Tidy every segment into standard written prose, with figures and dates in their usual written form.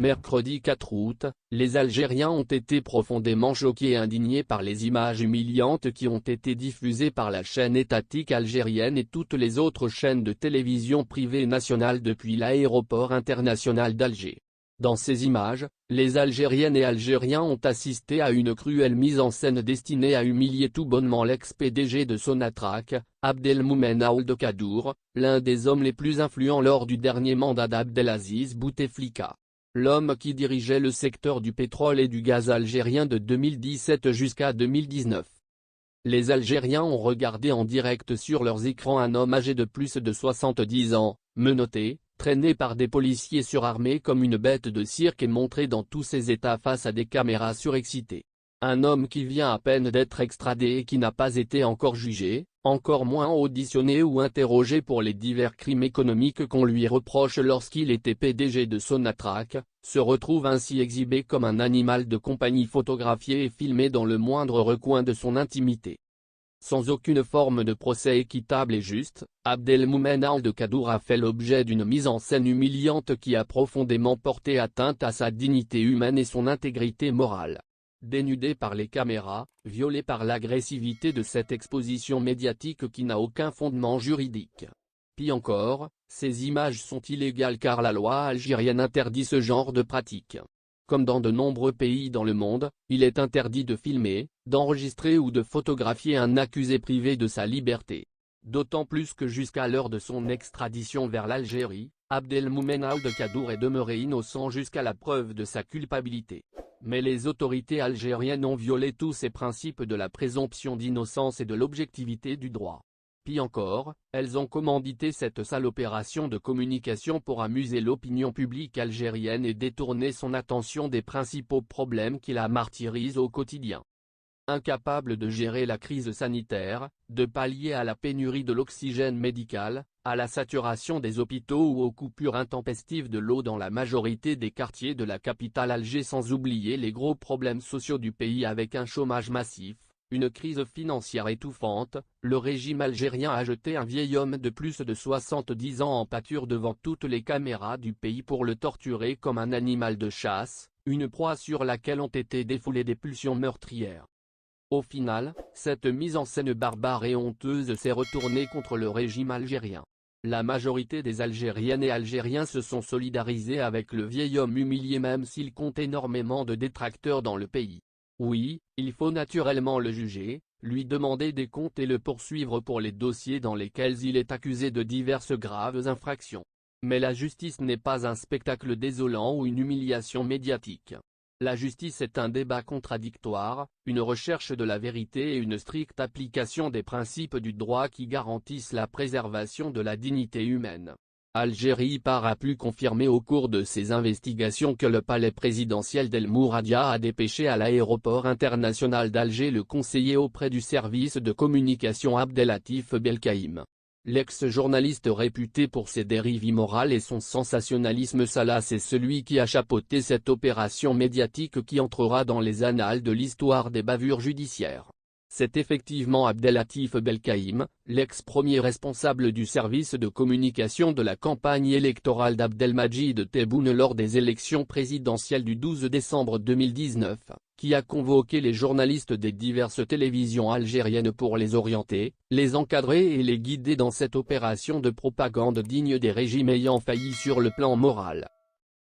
Mercredi 4 août, les Algériens ont été profondément choqués et indignés par les images humiliantes qui ont été diffusées par la chaîne étatique algérienne et toutes les autres chaînes de télévision privées nationales depuis l'aéroport international d'Alger. Dans ces images, les Algériennes et Algériens ont assisté à une cruelle mise en scène destinée à humilier tout bonnement l'ex-PDG de Sonatrach, Abdelmoumen Ould Kaddour, l'un des hommes les plus influents lors du dernier mandat d'Abdelaziz Bouteflika. L'homme qui dirigeait le secteur du pétrole et du gaz algérien de 2017 jusqu'à 2019. Les Algériens ont regardé en direct sur leurs écrans un homme âgé de plus de 70 ans, menotté, traîné par des policiers surarmés comme une bête de cirque et montré dans tous ses états face à des caméras surexcitées. Un homme qui vient à peine d'être extradé et qui n'a pas été encore jugé, encore moins auditionné ou interrogé pour les divers crimes économiques qu'on lui reproche lorsqu'il était PDG de Sonatrach, se retrouve ainsi exhibé comme un animal de compagnie photographié et filmé dans le moindre recoin de son intimité. Sans aucune forme de procès équitable et juste, Abdelmoumen Ould Kaddour a fait l'objet d'une mise en scène humiliante qui a profondément porté atteinte à sa dignité humaine et son intégrité morale. Dénudé par les caméras, violé par l'agressivité de cette exposition médiatique qui n'a aucun fondement juridique. Pis encore, ces images sont illégales car la loi algérienne interdit ce genre de pratique. Comme dans de nombreux pays dans le monde, il est interdit de filmer, d'enregistrer ou de photographier un accusé privé de sa liberté. D'autant plus que jusqu'à l'heure de son extradition vers l'Algérie, Abdelmoumen Ould Kaddour est demeuré innocent jusqu'à la preuve de sa culpabilité. Mais les autorités algériennes ont violé tous ces principes de la présomption d'innocence et de l'objectivité du droit. Pis encore, elles ont commandité cette sale opération de communication pour amuser l'opinion publique algérienne et détourner son attention des principaux problèmes qui la martyrisent au quotidien. Incapable de gérer la crise sanitaire, de pallier à la pénurie de l'oxygène médical, à la saturation des hôpitaux ou aux coupures intempestives de l'eau dans la majorité des quartiers de la capitale Alger sans oublier les gros problèmes sociaux du pays avec un chômage massif, une crise financière étouffante, le régime algérien a jeté un vieil homme de plus de 70 ans en pâture devant toutes les caméras du pays pour le torturer comme un animal de chasse, une proie sur laquelle ont été défoulées des pulsions meurtrières. Au final, cette mise en scène barbare et honteuse s'est retournée contre le régime algérien. La majorité des Algériennes et Algériens se sont solidarisés avec le vieil homme humilié même s'il compte énormément de détracteurs dans le pays. Oui, il faut naturellement le juger, lui demander des comptes et le poursuivre pour les dossiers dans lesquels il est accusé de diverses graves infractions. Mais la justice n'est pas un spectacle désolant ou une humiliation médiatique. La justice est un débat contradictoire, une recherche de la vérité et une stricte application des principes du droit qui garantissent la préservation de la dignité humaine. Algérie a pu confirmer au cours de ses investigations que le palais présidentiel d'El Mouradia a dépêché à l'aéroport international d'Alger le conseiller auprès du service de communication Abdelatif Belkacem. L'ex-journaliste réputé pour ses dérives immorales et son sensationnalisme salace est celui qui a chapeauté cette opération médiatique qui entrera dans les annales de l'histoire des bavures judiciaires. C'est effectivement Abdelatif Belkacem, l'ex-premier responsable du service de communication de la campagne électorale d'Abdelmadjid Tebboune lors des élections présidentielles du 12 décembre 2019, qui a convoqué les journalistes des diverses télévisions algériennes pour les orienter, les encadrer et les guider dans cette opération de propagande digne des régimes ayant failli sur le plan moral.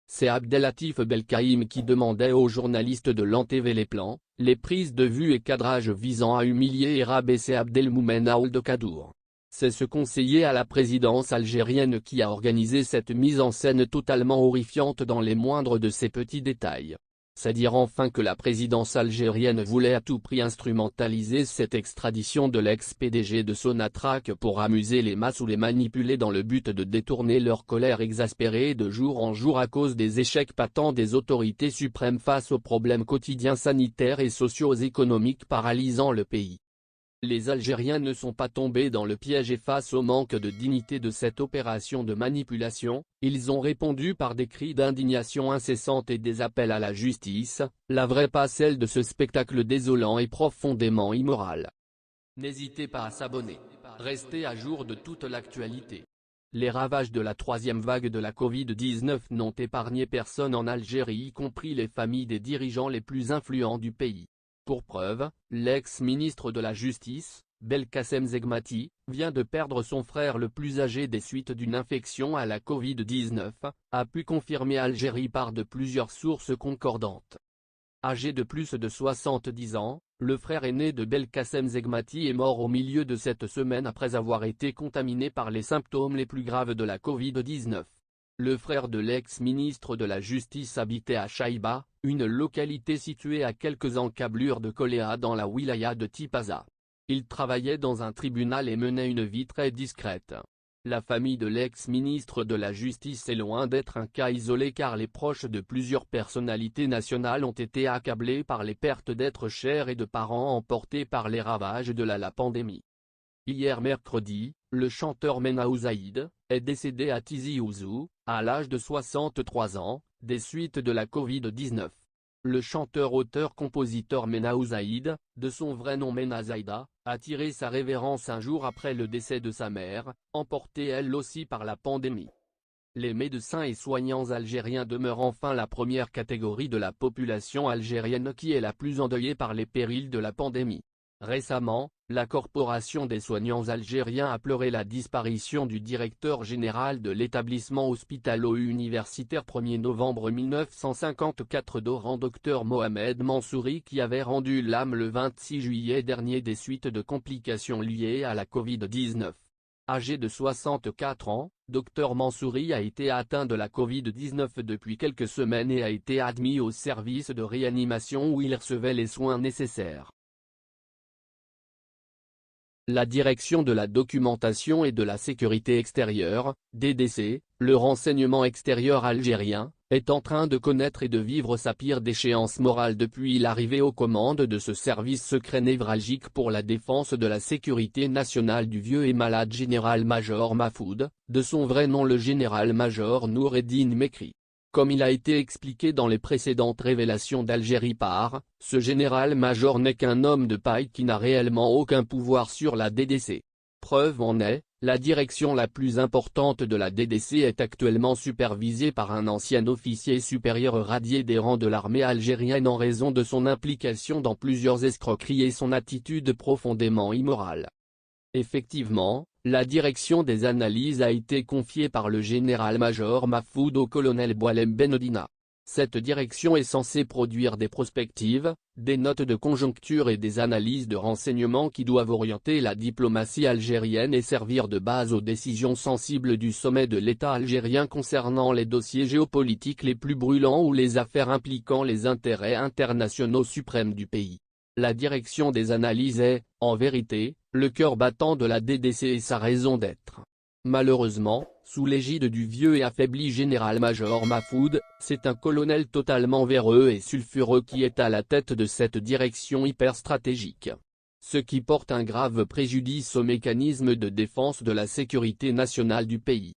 C'est Abdelatif Belkacem qui demandait aux journalistes de l'enterrer les plans, les prises de vue et cadrages visant à humilier et rabaisser Abdelmoumen Ould Kaddour. C'est ce conseiller à la présidence algérienne qui a organisé cette mise en scène totalement horrifiante dans les moindres de ses petits détails. C'est dire enfin que la présidence algérienne voulait à tout prix instrumentaliser cette extradition de l'ex-PDG de Sonatrach pour amuser les masses ou les manipuler dans le but de détourner leur colère exaspérée de jour en jour à cause des échecs patents des autorités suprêmes face aux problèmes quotidiens sanitaires et socio-économiques paralysant le pays. Les Algériens ne sont pas tombés dans le piège et face au manque de dignité de cette opération de manipulation, ils ont répondu par des cris d'indignation incessante et des appels à la justice, la vraie pas celle de ce spectacle désolant et profondément immoral. N'hésitez pas à s'abonner. Restez à jour de toute l'actualité. Les ravages de la troisième vague de la Covid-19 n'ont épargné personne en Algérie, y compris les familles des dirigeants les plus influents du pays. Pour preuve, l'ex-ministre de la Justice, Belkacem Zegmati, vient de perdre son frère le plus âgé des suites d'une infection à la Covid-19, a pu confirmer Algérie par de plusieurs sources concordantes. Âgé de plus de 70 ans, le frère aîné de Belkacem Zegmati est mort au milieu de cette semaine après avoir été contaminé par les symptômes les plus graves de la Covid-19. Le frère de l'ex-ministre de la Justice habitait à Chaïba, une localité située à quelques encablures de Koléa dans la wilaya de Tipaza. Il travaillait dans un tribunal et menait une vie très discrète. La famille de l'ex-ministre de la Justice est loin d'être un cas isolé car les proches de plusieurs personnalités nationales ont été accablés par les pertes d'êtres chers et de parents emportés par les ravages de la pandémie. Hier mercredi, le chanteur Mena Ouzaïd est décédé à Tizi Ouzou, à l'âge de 63 ans, des suites de la Covid-19. Le chanteur-auteur-compositeur Mena Ouzaïd, de son vrai nom Mena Zaïda, a tiré sa révérence un jour après le décès de sa mère, emportée elle aussi par la pandémie. Les médecins et soignants algériens demeurent enfin la première catégorie de la population algérienne qui est la plus endeuillée par les périls de la pandémie. Récemment, la Corporation des soignants algériens a pleuré la disparition du directeur général de l'établissement hospitalo-universitaire 1er novembre 1954 d'Oran Dr Mohamed Mansouri qui avait rendu l'âme le 26 juillet dernier des suites de complications liées à la Covid-19. Âgé de 64 ans, Dr Mansouri a été atteint de la Covid-19 depuis quelques semaines et a été admis au service de réanimation où il recevait les soins nécessaires. La Direction de la documentation et de la sécurité extérieure, DDC, le renseignement extérieur algérien, est en train de connaître et de vivre sa pire déchéance morale depuis l'arrivée aux commandes de ce service secret névralgique pour la défense de la sécurité nationale du vieux et malade général-major Mahfoud, de son vrai nom le général-major Noureddin Mekri. Comme il a été expliqué dans les précédentes révélations d'Algérie par, ce général-major n'est qu'un homme de paille qui n'a réellement aucun pouvoir sur la DDC. Preuve en est, la direction la plus importante de la DDC est actuellement supervisée par un ancien officier supérieur radié des rangs de l'armée algérienne en raison de son implication dans plusieurs escroqueries et son attitude profondément immorale. Effectivement, la direction des analyses a été confiée par le général-major Mahfoud au colonel Boualem Benodina. Cette direction est censée produire des prospectives, des notes de conjoncture et des analyses de renseignements qui doivent orienter la diplomatie algérienne et servir de base aux décisions sensibles du sommet de l'État algérien concernant les dossiers géopolitiques les plus brûlants ou les affaires impliquant les intérêts internationaux suprêmes du pays. La direction des analyses est, en vérité, le cœur battant de la DDC et sa raison d'être. Malheureusement, sous l'égide du vieux et affaibli général-major Mahfoud, c'est un colonel totalement véreux et sulfureux qui est à la tête de cette direction hyper-stratégique. Ce qui porte un grave préjudice au mécanisme de défense de la sécurité nationale du pays.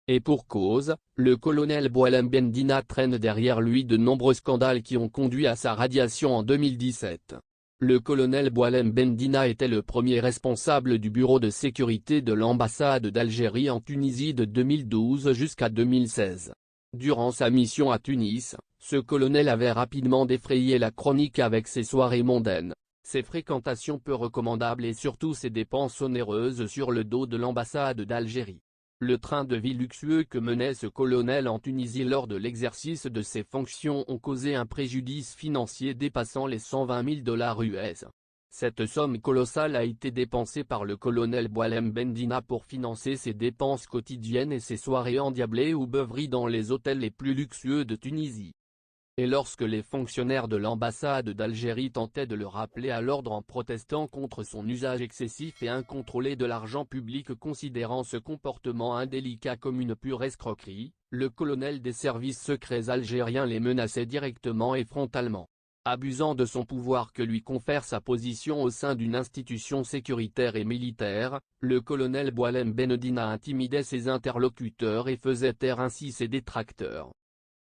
Et pour cause, le colonel Boualem Benodina traîne derrière lui de nombreux scandales qui ont conduit à sa radiation en 2017. Le colonel Boualem Benodina était le premier responsable du bureau de sécurité de l'ambassade d'Algérie en Tunisie de 2012 jusqu'à 2016. Durant sa mission à Tunis, ce colonel avait rapidement défrayé la chronique avec ses soirées mondaines, ses fréquentations peu recommandables et surtout ses dépenses onéreuses sur le dos de l'ambassade d'Algérie. Le train de vie luxueux que menait ce colonel en Tunisie lors de l'exercice de ses fonctions ont causé un préjudice financier dépassant les 120 000 $ US. Cette somme colossale a été dépensée par le colonel Boualem Benodina pour financer ses dépenses quotidiennes et ses soirées endiablées ou beuveries dans les hôtels les plus luxueux de Tunisie. Et lorsque les fonctionnaires de l'ambassade d'Algérie tentaient de le rappeler à l'ordre en protestant contre son usage excessif et incontrôlé de l'argent public considérant ce comportement indélicat comme une pure escroquerie, le colonel des services secrets algériens les menaçait directement et frontalement. Abusant de son pouvoir que lui confère sa position au sein d'une institution sécuritaire et militaire, le colonel Boualem Benodina intimidait ses interlocuteurs et faisait taire ainsi ses détracteurs.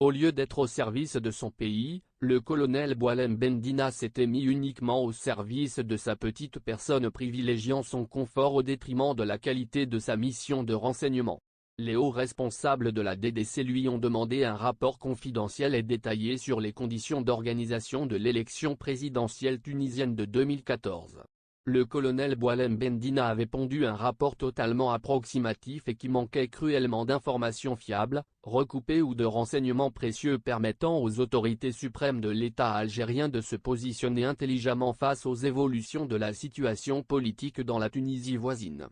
Au lieu d'être au service de son pays, le colonel Boualem Benodina s'était mis uniquement au service de sa petite personne privilégiant son confort au détriment de la qualité de sa mission de renseignement. Les hauts responsables de la DDC lui ont demandé un rapport confidentiel et détaillé sur les conditions d'organisation de l'élection présidentielle tunisienne de 2014. Le colonel Boualem Bendina avait pondu un rapport totalement approximatif et qui manquait cruellement d'informations fiables, recoupées ou de renseignements précieux permettant aux autorités suprêmes de l'État algérien de se positionner intelligemment face aux évolutions de la situation politique dans la Tunisie voisine.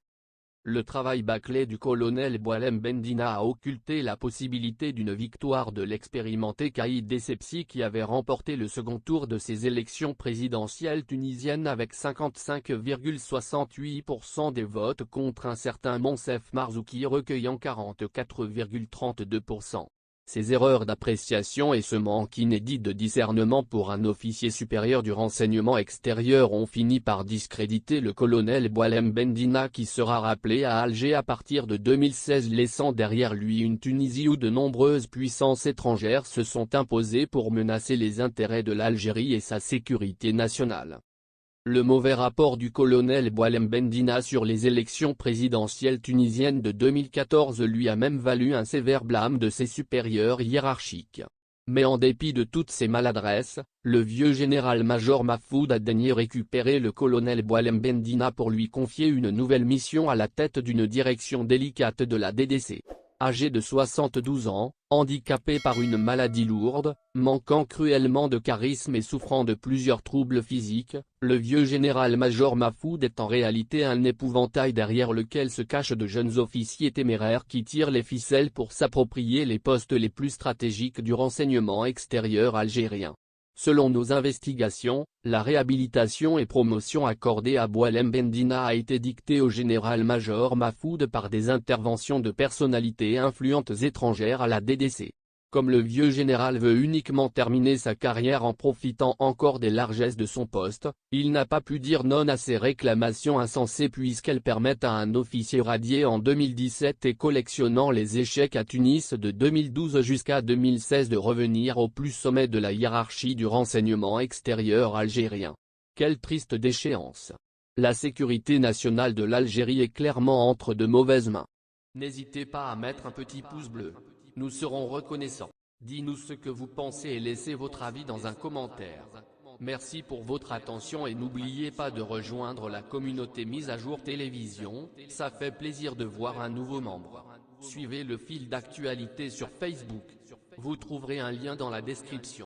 Le travail bâclé du colonel Boualem Bendina a occulté la possibilité d'une victoire de l'expérimenté Kaïd Essebsi qui avait remporté le second tour de ces élections présidentielles tunisiennes avec 55,68% des votes contre un certain Monsef Marzouki recueillant 44,32%. Ces erreurs d'appréciation et ce manque inédit de discernement pour un officier supérieur du renseignement extérieur ont fini par discréditer le colonel Boualem Bendina qui sera rappelé à Alger à partir de 2016 laissant derrière lui une Tunisie où de nombreuses puissances étrangères se sont imposées pour menacer les intérêts de l'Algérie et sa sécurité nationale. Le mauvais rapport du colonel Boualem Bendina sur les élections présidentielles tunisiennes de 2014 lui a même valu un sévère blâme de ses supérieurs hiérarchiques. Mais en dépit de toutes ces maladresses, le vieux général-major Mahfoud a daigné récupérer le colonel Boualem Bendina pour lui confier une nouvelle mission à la tête d'une direction délicate de la DDC. Âgé de 72 ans, handicapé par une maladie lourde, manquant cruellement de charisme et souffrant de plusieurs troubles physiques, le vieux général-major Mahfoud est en réalité un épouvantail derrière lequel se cachent de jeunes officiers téméraires qui tirent les ficelles pour s'approprier les postes les plus stratégiques du renseignement extérieur algérien. Selon nos investigations, la réhabilitation et promotion accordée à Boualem Bendina a été dictée au général-major Mahfoud par des interventions de personnalités influentes étrangères à la DDC. Comme le vieux général veut uniquement terminer sa carrière en profitant encore des largesses de son poste, il n'a pas pu dire non à ces réclamations insensées puisqu'elles permettent à un officier radié en 2017 et collectionnant les échecs à Tunis de 2012 jusqu'à 2016 de revenir au plus sommet de la hiérarchie du renseignement extérieur algérien. Quelle triste déchéance! La sécurité nationale de l'Algérie est clairement entre de mauvaises mains. N'hésitez pas à mettre un petit pouce bleu. Nous serons reconnaissants. Dis-nous ce que vous pensez et laissez votre avis dans un commentaire. Merci pour votre attention et n'oubliez pas de rejoindre la communauté Mise à Jour Télévision, ça fait plaisir de voir un nouveau membre. Suivez le fil d'actualité sur Facebook. Vous trouverez un lien dans la description.